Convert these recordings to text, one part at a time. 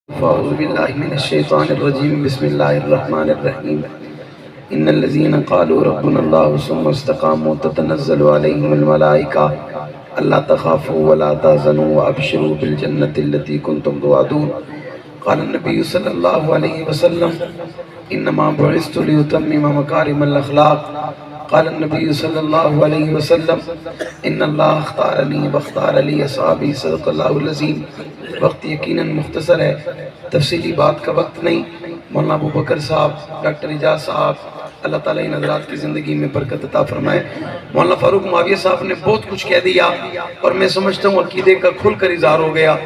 أعوذ بالله من الشيطان الرجيم بسم الله الرحمن الرحيم إن الذين قالوا ربنا الله ثم استقاموا تتنزل عليهم الملائكة ألا تخافوا ولا تحزنوا وأبشروا بالجنة التي كنتم توعدون قال النبي صلى الله عليه وسلم إنما بعثت لأتمم مكارم الأخلاق قال النبی صلی اللہ علیہ وسلم ان اللہ اختارنی واختار لی اصحابی صدق اللہ العظیم۔ وقت یقیناً مختصر ہے، تفصیلی بات کا وقت نہیں۔ مولانا ابو بکر صاحب، ڈاکٹر اعجاز صاحب، اللہ تعالیٰ ان حضرات کی زندگی میں برکت عطا فرمائے۔ مولانا فاروق معاویہ صاحب نے بہت کچھ کہہ دیا اور میں سمجھتا ہوں عقیدے کا کھل کر اظہار ہو گیا،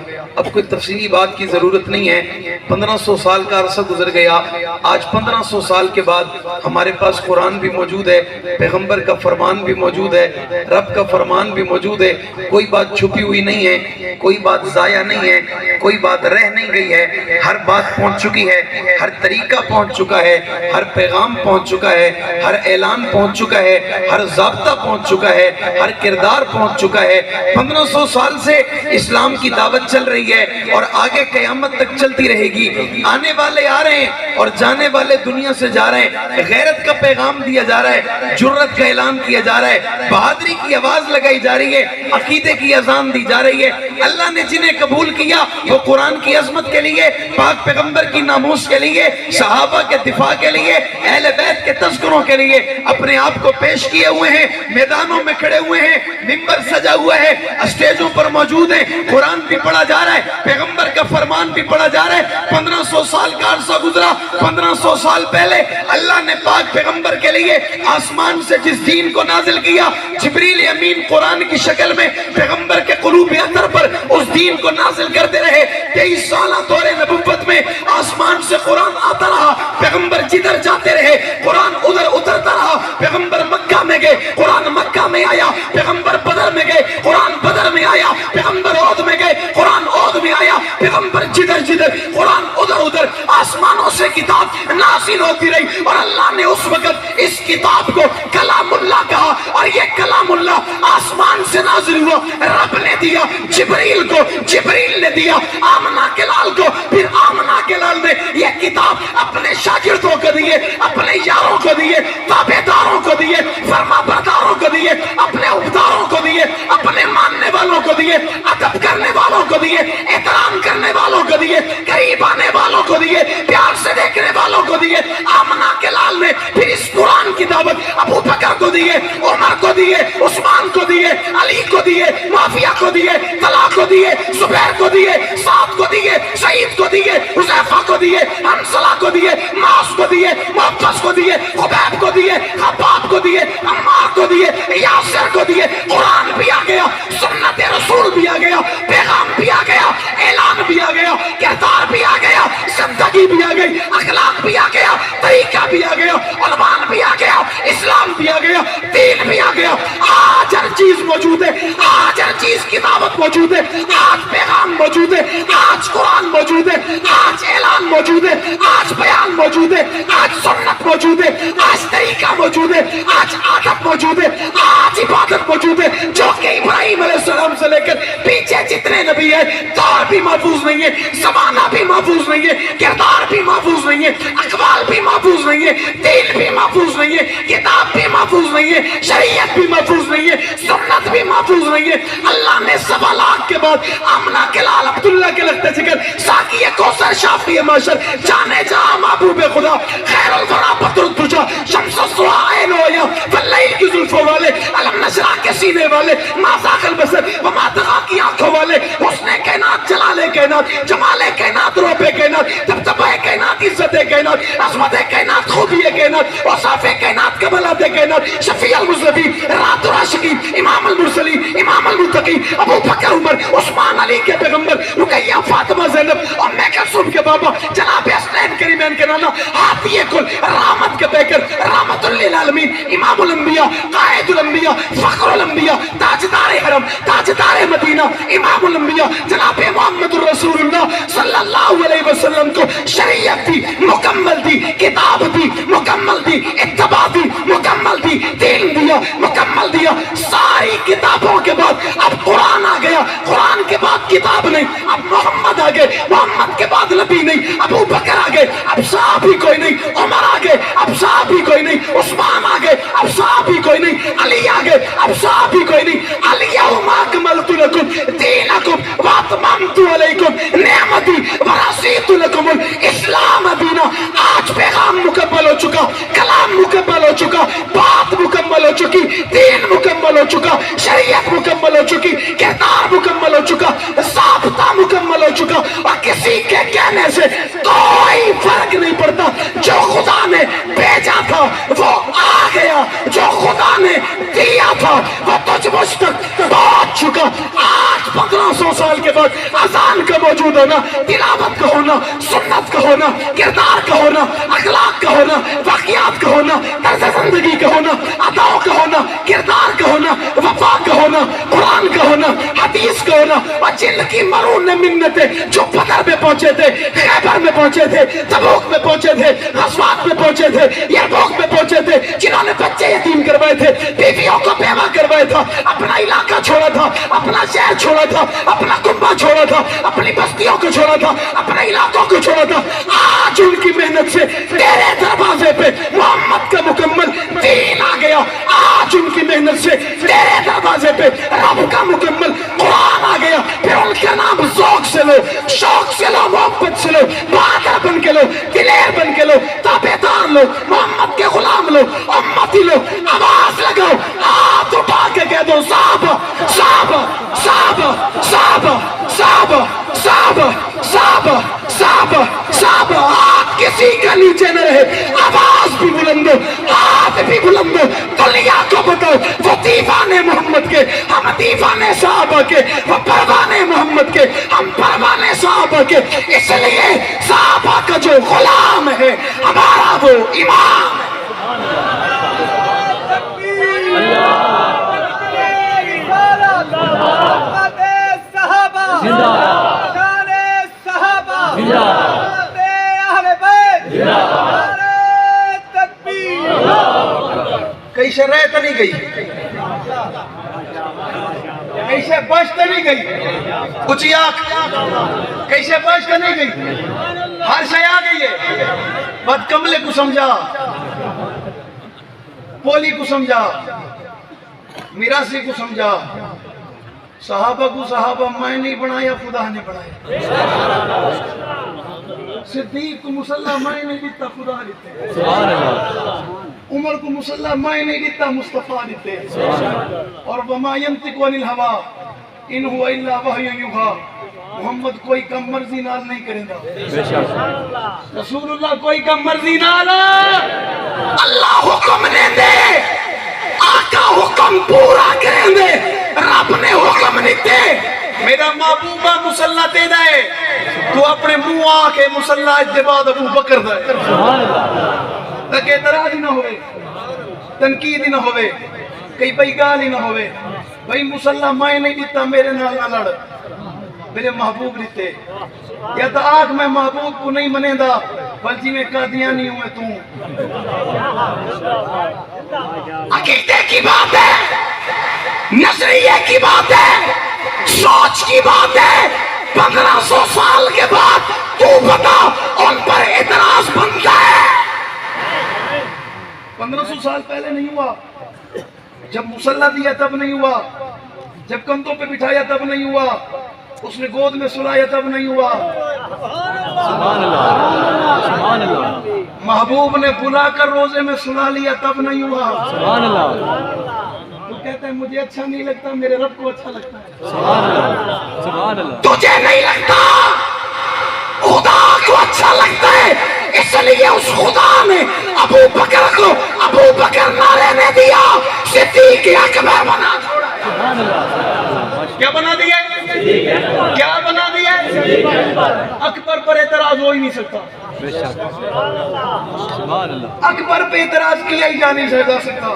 اب کوئی تفصیلی بات کی ضرورت نہیں ہے۔ 1500 سال کا عرصہ گزر گیا، آج 1500 سال کے بعد ہمارے پاس قرآن بھی موجود ہے، پیغمبر کا فرمان بھی موجود ہے، رب کا فرمان بھی موجود ہے۔ کوئی بات چھپی ہوئی نہیں ہے، کوئی بات ضائع نہیں ہے، کوئی بات رہ نہیں گئی ہے، ہر بات پہنچ چکی ہے، ہر طریقہ پہنچ چکا ہے، ہر پیغام پہنچ چکا ہے، ہر اعلان پہنچ چکا ہے، ہر ضابطہ پہنچ چکا ہے، ہر کردار پہنچ چکا ہے۔ 1500 سال سے اسلام کی دعوت چل رہی ہے اور آگے قیامت تک چلتی رہے گی۔ آنے والے آ رہے ہیں اور جانے والے دنیا سے جا رہے ہیں۔ غیرت کا پیغام دیا جا رہا ہے، جرت کا اعلان کیا جا رہا ہے، بہادری کی آواز لگائی جا رہی ہے، عقیدے کی اذان دی جا رہی ہے۔ اللہ نے جنہیں قبول کیا وہ قرآن کی عظمت کے لیے، پاک پیغمبر کی ناموس کے لیے، صحابہ کے دفاع کے لیے، اہل بیت کے تذکروں کے لیے اپنے آپ کو پیش کیے ہوئے ہیں، میدانوں میں کھڑے ہوئے ہیں، منبر سجا ہوا ہے، اسٹیجوں پر موجود ہیں، قرآن بھی پڑھا جا رہا ہے، پیغمبر کا فرمان بھی پڑھا جا رہا ہے۔ 1500 سال کا عرصہ گزرا، 1500 سال پہلے اللہ نے پاک پیغمبر کے لیے آسمان سے جس دین کو نازل کیا، جبریل امین قرآن کی شکل میں پیغمبر کے قلوب اطہر پر اس دین کو نازل کرتے رہے۔ 23 سالہ دور نبوت میں آسمان سے قرآن آتا رہا، پیغمبر جدھر جاتے رہے قرآن ادھر اترتا رہا۔ پیغمبر مکہ میں گئے، قرآن مکہ میں آیا، پیغمبر بدر میں گئے، قرآن بدر میں آیا، پیغمبر عہد میں گئے، قرآن عہد میں آیا۔ پیغمبر جدھر جدھر قرآن ادھر ادھر، آسمانوں سے کتاب نازل ہوتی رہی اور اللہ نے اس وقت اس کتاب کو کلام اللہ کہا، اور یہ کلام اللہ آسمان سے نازل ہوا، رب نے دیا جبریل کو، جبریل نے دیا آمنہ کے لال کو، پھر آمنہ کے لال نے یہ کتاب اپنے شاگردوں کو دیے، اپنے یاروں کو دیے، تابعداروں کو دیے، فرما برداروں کو دیے، اپنے عبداروں کو دیے، اپنے ماننے والوں کو دیے، ادب کرنے والوں کو دیے، احترام کرنے والوں کو دیے، قریب آنے والوں کو دیے، پیار سے دیکھنے والوں کو دیے۔ آمنہ کے لال نے پھر اس قرآن کی دعوت ابو بکر کو دیے، عمر کو دیے، عثمان کو دیے، علی کو دیے، معاویہ کو دیے، طلحہ کو دیے، زبیر کو دیے، سعد کو دیے، سعید کو دیے، حذیفہ کو دیے، حنظلہ کو دیے، معاذ کو دیے، معبس کو دیے، خبیب کو دیے، خباب کو دیے، عمار کو دیے، یاسر کو دیے۔ قرآن بھی آ گیا، سنت رسول بھی آ گیا، پیغام بھی آ گیا، اعلان بھی آ گیا، کردار بھی آ گیا، زندگی بھی آ گئی، اخلاق بھی آ گیا، طریقہ بھی آ گیا، عنوان بھی آ گیا، اسلام بھی آ گیا، دین بھی آ گیا۔ آج ہر چیز موجود ہے، آج ہر چیز کی دعوت موجود ہے، آج پیغام موجود ہے، آج قرآن موجود ہے، آج اعلان موجود ہے، آج بیان موجود ہے، آج سنت موجود ہے، آج طریقہ موجود ہے، آج عادت موجود ہے، آج عبادت موجود ہے، جو کہ ابراہیم علیہ السلام سے لے کر پیچھے جتنے نبی ہیں، دور بھی محفوظ نہیں ہے، زمانہ بھی محفوظ نہیں ہے، کردار بھی محفوظ نہیں ہے، اقوال بھی محفوظ نہیں ہے، دین بھی محفوظ نہیں ہے، کتاب بھی محفوظ نہیں ہے، شریعت بھی محفوظ نہیں ہے، سنت بھی محفوظ نہیں ہے۔ اللہ نے 1.25 لاکھ کے بعد آمنہ کے لال، عبداللہ کے لخت ذکر، ساقی کوثر، شافی معشر، جانے جہاں محبوب خدا، خیر الورا بدر الدجا، شمس الضحیٰ، عین ویا، واللیل کی زلفوں والے، علم نشرح کے سینے والے، ما ذاق البصر وما طغیٰ کی آنکھوں والے، حسن کائنات، جلال کائنات، جمال کائنات، روب کائنات، دبدبہ کائنات، عزت کائنات، عظمت کائنات، خوبی کائنات، اوصاف کائنات، کمالات کائنات، شفیع المذنبین، رات العاشقین، امام المرسلین، امام المتقین، ابو بکر، عمر، عثمان، علی کے پیغمبر، رقیہ، فاطمہ، زینب، ام کلثوم کے بابا، جناب حسنین کریمین کے نانا، ہاتھی کل، رحمت کے پیکر، رحمت للعالمین، امام الانبیاء، قائد الانبیاء، فخر الانبیاء، تاجدار حرم، تاجدار مدینہ، امام الانبیاء، جناب محمد الرسول اللہ صلی اللہ علیہ وسلم کو شریعت دی، مکمل دی، کتاب دی، مکمل دی، اتباع دی، مکمل دی، دین دیا، مکمل دیا۔ ساری کتابوں کے بعد اب قرآن آ گیا، قرآن کے بعد کتاب نہیں، اب محمد آ گیا۔ گئے, محمد کے بعد نبی نہیں, ابو بکر آ گئے, اب صحابی کوئی نہیں, عمر آ گئے, اب صحابی کوئی نہیں, عثمان آ گئے, اب صحابی کوئی نہیں, علی آ گئے, اب صحابی کوئی نہیں. الیوم اکملت لکم دینکم واتممت علیکم نعمتی ورضیت لکم الاسلام دینا. آج پیغام مکمل ہو چکا, کلام مکمل ہو چکا, بات مکمل ہو چکی, دین مکمل ہو چکا, شریعت مکمل ہو چکی, کردار مکمل ہو چکا, ضابطہ مکمل ہو چکا, اور کسی کے کہنے سے کوئی فرق نہیں پڑتا. جو خدا نے بھیجا تھا وہ آ گیا, جو خدا نے دیا تھا وہ تجھ مجھ تک پہنچ چکا. آج 1500 سال کے بعد اذان کا موجود ہونا, تلاوت کا ہونا, سنت کا ہونا, کردار کا ہونا, اخلاق کا ہونا, واقعات کا ہونا, طرز زندگی کا ہونا, اداؤں کا ہونا, کردار کا ہونا, وفا کا ہونا, قرآن کا ہونا, حدیث کا ہونا. اور جن کی مرون منتیں جو بدر میں پہنچے تھے, خیبر میں پہنچے تھے, تبوک میں پہنچے تھے, غزوات میں پہنچے تھے, یرموک میں پہنچے تھے, جنہوں نے بچے یتیم کروائے تھے, بیویوں کو بیوہ کروایا تھا, اپنا علاقہ چھوڑا تھا, اپنا شہر چھوڑا تھا, اپنا کنبہ چھوڑا تھا, اپنی بستیوں کو چھوڑا تھا, اپنے علاقوں کو چھوڑا تھا. آج ان کی محنت سے تیرے دروازے پہ محمد کا مکمل دین آ گیا. آج ان کی محنت سے تیرے دروازے پہ رب کا مکمل قرآن آ گیا. پھر ان کا نام ذوق سے لو, شوق سے لو, محبت سے لو, بہادر بن کے لو, دلیر بن کے لو, تابعدار لو, محمد کے غلام لو, امتی لو. آواز لگاؤ, ہاتھ اٹھا کے کہہ دو صحابہ صحابہ صحابہ صحابہ صحابہ صحابہ صحابہ صحابہ صحابہ. ہاتھ کسی کا نیچے نہ رہے, آواز بھی بلند ہو, ہاتھ بھی بلند ہو. دنیا کو بتاؤ وہ دیوانے محمد کے, ہم دیوانے صحابہ کے, وہ پروانے محمد کے, ہم پروانے صحابہ کے. اس لیے صحابہ کا جو غلام ہے ہمارا وہ امام ہے. کہیں سے رہ تو نہیں گئی, کہیں سے بچ تو نہیں گئی, اچھی آنکھ کہیں سے بچ تو نہیں گئی, ہر شے آ گئی ہے. بد کملے کو سمجھا, پولی کو سمجھا, میراثی کو سمجھا. صحابہ کو صحابہ میں نہیں بنایا, خدا نے بنایا. صدیق کو مسلح میں نہیں دیتا, خدا دیتے. عمر کو مسلح میں نہیں دیتا, مصطفیٰ دیتے. اور وما ينطق عن الهوى ان هو الا وحی یوحی. محمد کوئی کم مرضی نال نہیں کرے گا, رسول اللہ کوئی کم مرضی نال. اللہ حکم نے دے, آقا حکم پورا کریں دے, رب نے حکم نہیں دے. میرا محبوبہ مسلح دے دے, تو اپنے منہ آ کے مسلح اتباد ابو بکر دے, تاکہ اعتراض ہی نہ ہوئے, تنقید ہی نہ ہوئے, کئی بھائی گال ہی نہ ہوئے. بھائی مسلح میں نہیں دیتا, میرے نال نہ لڑ, میرے محبوب دیتے. یا تو آگ میں محبوب کو نہیں منے دا, بلجی میں قادیانی ہوں میں توں. عقیدے کی بات ہے, نظریے کی بات ہے, سوچ کی بات ہے. 1500 سال کے بعد تو بتا ان پر اعتراض بنتا ہے. 1500 سال پہلے نہیں ہوا, جب مسلح دیا تب نہیں ہوا, جب کندھوں پہ بٹھایا تب نہیں ہوا, اس نے گود میں سلایا تب نہیں ہوا. سبحان اللہ, سبحان اللہ. محبوب نے بلا کر روزے میں سلا لیا تب نہیں ہوا. سبحان اللہ. تو کہتا ہے مجھے اچھا نہیں لگتا, میرے رب کو اچھا لگتا ہے. سبحان اللہ, سبحان اللہ. تجھے نہیں لگتا, خدا کو اچھا لگتا ہے. اس لیے اس خدا نے ابو بکر کو ابو بکر نہ رہنے دیا, صدیق اکبر بنا چھوڑا. سبحان اللہ. کیا بنا دیا, کیا بنا دیا؟ اکبر پر اعتراض ہو ہی نہیں سکتا. اکبر پہ اعتراض کیا ہی جا نہیں سکتا.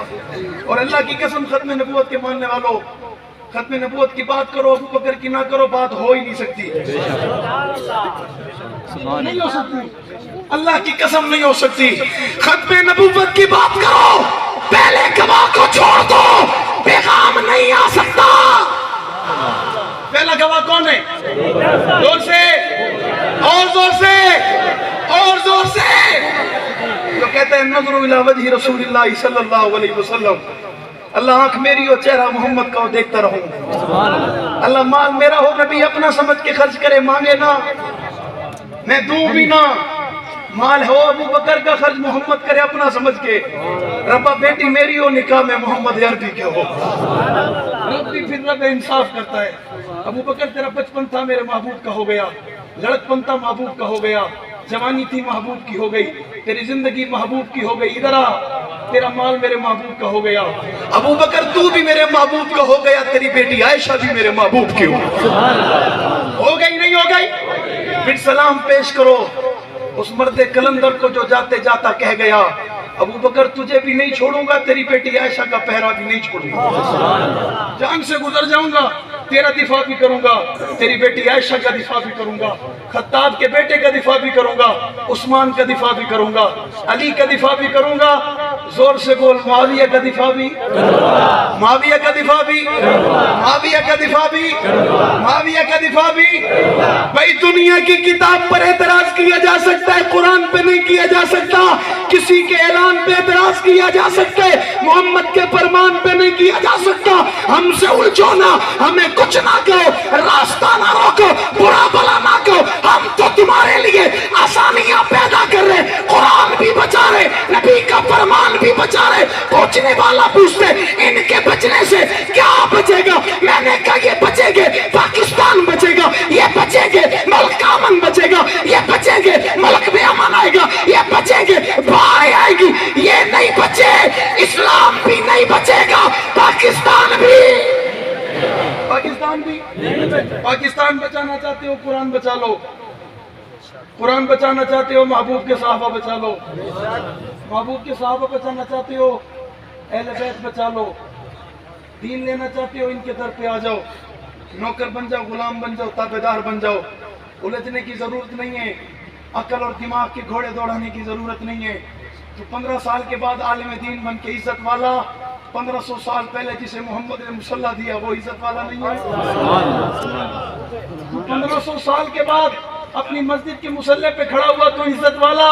اور اللہ کی قسم ختم نبوت کے ماننے والوں, ختم نبوت کی بات کرو, ابو بکر کی نہ کرو, بات ہو ہی نہیں سکتی. نہیں ہو سکتی, اللہ کی قسم نہیں ہو سکتی. ختم نبوت کی بات کرو, پہلے گواہ کو چھوڑ دو, پیغام نہیں آ سکتا. پہلا گواہ کون ہے؟ زور سے اور زور سے اور زور سے جو کہتے ہیں نظر الی وجہ رسول اللہ صلی اللہ علیہ وسلم، اللہ آنکھ میری ہو چہرہ محمد کا ہو دیکھتا رہوں، اللہ مال میرا ہو نبی اپنا سمجھ کے خرچ کرے مانگے نہ میں دوں بھی نہ، مال ہو ابو بکر کا خرچ محمد کرے اپنا سمجھ کے، ربا بیٹی میری ہو نکاح میں محمد عربی کے ہو، رب بھی پھر رب انصاف کرتا ہے۔ ابو بکر تیرا بچپن تھا میرے محبوب کا ہو گیا، لڑکپن تھا محبوب کا ہو گیا، جوانی تھی محبوب کی ہو گئی، تیری زندگی محبوب کی ہو گئی، ادھر آ تیرا مال میرے محبوب کا ہو گیا، ابو بکر تو بھی میرے محبوب کا ہو گیا، تیری بیٹی عائشہ بھی میرے محبوب کی ہو گئی نہیں ہو گئی؟ پھر سلام پیش کرو اس مرد کلندر کو جو جاتے جاتا کہہ گیا ابو بکر تجھے بھی نہیں چھوڑوں گا، تیری بیٹی عائشہ کا پہرا بھی نہیں چھوڑوں گا، جان سے گزر جاؤں گا تیرا دفاع بھی کروں گا، تیری بیٹی عائشہ کا دفاع بھی کروں گا، خطاب کے بیٹے کا دفاع بھی کروں گا، عثمان کا دفاع بھی کروں گا، علی کا دفاع بھی کروں گا، زور سے بول معاویہ کا دفاع بھی، معاویہ کا دفاع بھی، معاویہ کا دفاع بھی، معاویہ کا دفاع بھی۔ بھائی دنیا کی کتاب پر اعتراض کیا جا سکتا ہے، قرآن پہ نہیں کیا جا سکتا، کسی کے اعلان پہ اعتراض کیا جا سکتا ہے، محمد کے فرمان پہ نہیں کیا جا سکتا۔ ہم سے الجھو نہ، ہمیں کچھ نہ کہو، راستہ نہ روکو، برا بلا نہ کہو، ہم تو تمہارے لیے آسانیاں پیدا کر رہے، قرآن بھی بچا رہے، نبی کا فرمان بھی بچا رہے۔ پوچھنے والا پوچھتے ان کے بچنے سے کیا بچے گا؟ میں نے کہا یہ بچے گے پاکستان بچے گا، یہ بچے گے ملک امن بچے گا، یہ بچیں گے ملک میں امن آئے گا، یہ بچیں گے بھائی آئے گی، یہ نہیں بچے اسلام بھی نہیں بچے گا، پاکستان بھی پاکستان بچانا چاہتے ہو قرآن بچا لو، قرآن بچانا چاہتے ہو محبوب کے صحابہ بچا لو، محبوب کے صحابہ بچانا چاہتے ہو اہل بیت بچا لو، دین لینا چاہتے ہو ان کے در پہ آ جاؤ، نوکر بن جاؤ، غلام بن جاؤ، تابعدار بن جاؤ، الجھنے کی ضرورت نہیں ہے، عقل اور دماغ کے گھوڑے دوڑانے کی ضرورت نہیں ہے۔ جو 15 سال کے بعد عالم دین بن کے عزت والا 1500 سال پہلے جسے محمد نے مصلح دیا وہ عزت والا نہیں ہے؟ 1500 سال کے بعد اپنی مسجد کے مصلح پہ کھڑا ہوا تو عزت والا،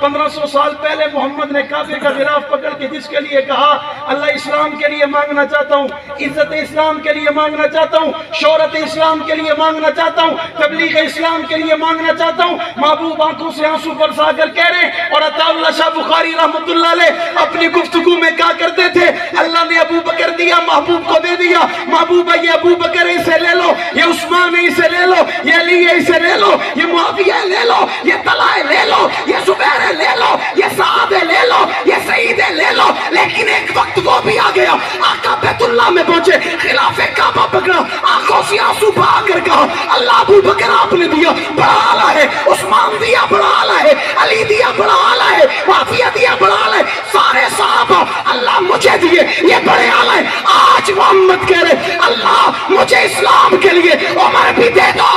1500 سال پہلے محمد نے کعبے کا غلاف پکڑ کے جس کے لیے کہا اللہ اسلام کے لیے مانگنا چاہتا ہوں، عزت اسلام کے لیے مانگنا چاہتا ہوں، شہرت اسلام کے لیے مانگنا چاہتا ہوں، تبلیغ اسلام کے لیے مانگنا چاہتا ہوں، محبوب آنکھوں سے آنسو برسا کر کہہ رہے ہیں۔ اور عطا اللہ شاہ بخاری رحمت اللہ علیہ اپنی گفتگو میں کہا کرتے تھے اللہ نے ابو بکر دیا محبوب کو دے دیا، محبوب یہ ابو بکر ہے اسے لے لو، یہ عثمان ہے اسے لے لو، یہ علی ہے اسے لے لو، یہ معاویہ لے لو، یہ طلحہ لے لو، یہ زبیر لے لو، یہ سعد لے لو، یہ سعید لے لو، لیکن ایک وقت وہ بھی آ گیا آقا بیت اللہ میں پہنچے، خلاف کعبہ پکڑا، آنکھوں سے آنسو بہا کر کہا اللہ ابو بکر آپ نے دیا بڑا اعلیٰ ہے، عثمان دیا بڑا اعلیٰ ہے، علی دیا بڑا اعلیٰ ہے، معاویہ دیا بڑا اعلیٰ ہے، سارے صحابہ اللہ مجھے دیے یہ بڑے اعلیٰ ہے۔ آج محمد کہہ رہے اللہ مجھے اسلام کے لیے عمر بھی دے دو۔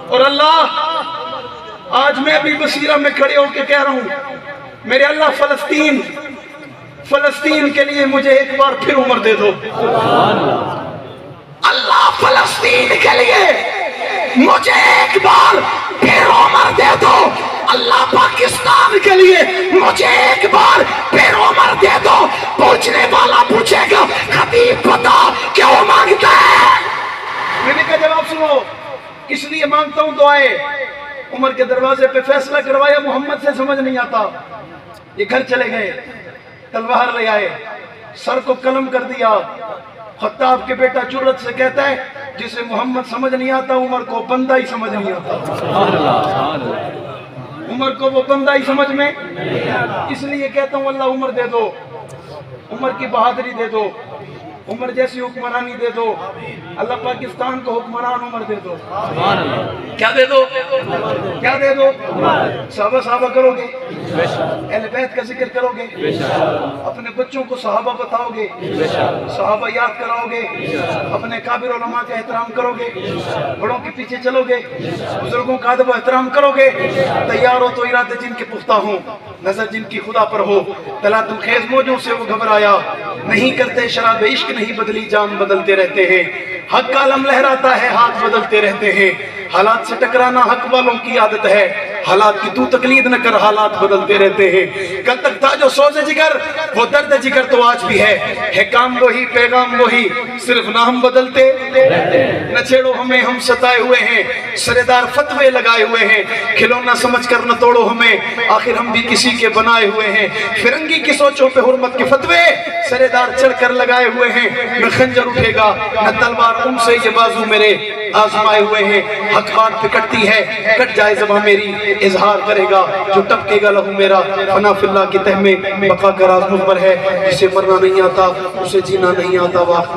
اور اللہ آج میں بھی بصیرہ میں کھڑے ہو کے کہہ رہا ہوں میرے اللہ فلسطین کے لیے مجھے ایک بار پھر عمر دے دو، اللہ فلسطین کے لیے مجھے ایک بار پھر عمر دے دو، اللہ پاکستان کے لیے مجھے ایک بار پھر عمر دے دو۔ پوچھنے والا پوچھے گا خطیب بتا کیوں مانگتا ہے؟ میں نے کہا جواب سنو، اس لیے مانگتا ہوں دعائیں۔ عمر کے دروازے پہ فیصلہ کروایا محمد سے سمجھ نہیں آتا، یہ گھر چلے گئے، تلوار لے آئے، سر کو قلم کر دیا۔ خطاب کے بیٹا جرأت سے کہتا ہے جسے محمد سمجھ نہیں آتا عمر کو بندہ ہی سمجھ نہیں آتا، عمر کو وہ بندہ ہی سمجھ میں، اس لیے کہتا ہوں اللہ عمر دے دو، عمر کی بہادری دے دو، عمر جیسی حکمرانی دے دو، اللہ پاکستان کو حکمران عمر دے دو۔ کیا دے دو؟ کیا دے دو؟ صحابہ کرو گے، اہل بیت کا ذکر کرو گے، اپنے بچوں کو صحابہ بتاؤ گے، صحابہ یاد کراؤ گے، اپنے کابر علماء کا احترام کرو گے، بڑوں کے پیچھے چلو گے، بزرگوں کا ادب و احترام کرو گے، تیار ہو تو ارادے جن کے پختہ ہوں، نظر جن کی خدا پر ہو، تلاتم خیز موجوں سے وہ گھبرایا، نہیں کرتے شراب عشق نہیں بدلی جام بدلتے رہتے ہیں، حق کا علم لہراتا ہے ہاتھ بدلتے رہتے ہیں، حالات سے ٹکرانا حق والوں کی عادت ہے، حالات کی تو تقلید نہ کر حالات بدلتے رہتے ہیں، کل تک تھا جو سوز جگر وہ درد جگر تو آج بھی ہے کام وہی پیغام وہی صرف نام بدلتے نہ چھیڑو ہمیں ہم ستائے ہوئے ہیں، سردار فتوے لگائے ہوئے ہیں، کھلونا سمجھ کر نہ توڑو ہمیں آخر ہم بھی کسی کے بنائے ہوئے ہیں، فرنگی کی سوچوں پہ حرمت کے فتوے سردار چڑھ کر لگائے ہوئے ہیں، نہ خنجر اٹھے گا نہ تلوار ان سے یہ بازو میرے آزمائے ہوئے ہیں، حق بات پہ کٹتی ہے کٹ جائے زباں میری اظہار کرے گا جو ٹپکے گا لہو میرا، فنا فی اللہ کی تہ میں بقا کا راز مخبر ہے، جسے مرنا نہیں آتا اسے جینا نہیں آتا واقع